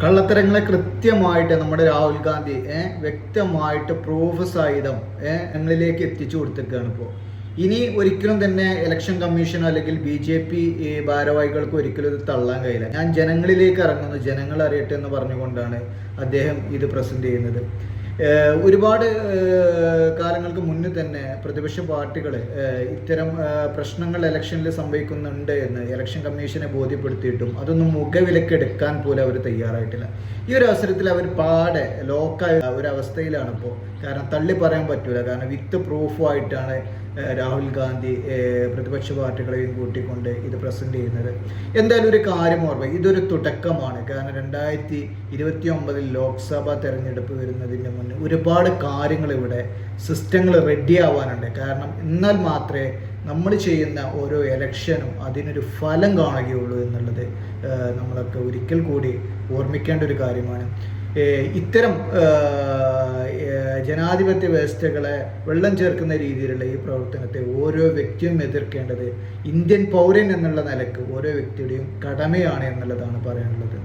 കള്ളത്തരങ്ങളെ കൃത്യമായിട്ട് നമ്മുടെ രാഹുൽ ഗാന്ധി വ്യക്തമായിട്ട് പ്രൂഫ് സഹിതം ഞങ്ങളിലേക്ക് എത്തിച്ചു കൊടുത്തിരിക്കുകയാണ്. ഇപ്പോൾ ഇനി ഒരിക്കലും തന്നെ ഇലക്ഷൻ കമ്മീഷനോ അല്ലെങ്കിൽ BJP ഭാരവാഹികൾക്ക് ഒരിക്കലും ഇത് തള്ളാൻ കഴിയില്ല. ഞാൻ ജനങ്ങളിലേക്ക് ഇറങ്ങുന്നു, ജനങ്ങൾ അറിയട്ടെ എന്ന് പറഞ്ഞുകൊണ്ടാണ് അദ്ദേഹം ഇത് പ്രസന്റ് ചെയ്യുന്നത്. ഒരുപാട് കാലങ്ങൾക്ക് മുന്നേ തന്നെ പ്രതിപക്ഷ പാർട്ടികൾ ഇത്തരം പ്രശ്നങ്ങൾ ഇലക്ഷനിൽ സംഭവിക്കുന്നുണ്ട് എന്ന് ഇലക്ഷൻ കമ്മീഷനെ ബോധ്യപ്പെടുത്തിയിട്ടും അതൊന്നും മുഖവിലക്കെടുക്കാൻ പോലും അവർ തയ്യാറായിട്ടില്ല. ഈ ഒരു അവസരത്തിൽ അവർ പാടെ ലോക്കായ ഒരു അവസ്ഥയിലാണ് ഇപ്പോൾ. കാരണം തള്ളി പറയാൻ പറ്റൂല. കാരണം വിത്ത് പ്രൂഫുമായിട്ടാണ് രാഹുൽ ഗാന്ധി പ്രതിപക്ഷ പാർട്ടികളെയും കൂട്ടിക്കൊണ്ട് ഇത് പ്രസന്റ് ചെയ്യുന്നത്. എന്തായാലും ഒരു കാര്യം ഓർമ്മ, ഇതൊരു തുടക്കമാണ്. കാരണം 2029 ലോക്സഭാ തെരഞ്ഞെടുപ്പ് വരുന്നതിന് മുന്നേ ഒരുപാട് കാര്യങ്ങൾ ഇവിടെ സിസ്റ്റങ്ങൾ റെഡി ആവാനുണ്ട്. കാരണം എന്നാൽ മാത്രമേ നമ്മൾ ചെയ്യുന്ന ഓരോ ഇലക്ഷനും അതിനൊരു ഫലം കാണുകയുള്ളൂ എന്നുള്ളത് നമ്മളൊക്കെ ഒരിക്കൽ കൂടി ഓർമ്മിക്കേണ്ട ഒരു കാര്യമാണ്. ഇത്തരം ജനാധിപത്യ വ്യവസ്ഥകളെ വെള്ളം ചേർക്കുന്ന രീതിയിലുള്ള ഈ പ്രവർത്തനത്തെ ഓരോ വ്യക്തിയും എതിർക്കേണ്ടത് ഇന്ത്യൻ പൗരൻ എന്നുള്ള നിലക്ക് ഓരോ വ്യക്തിയുടെയും കടമയാണ് എന്നുള്ളതാണ് പറയാനുള്ളത്.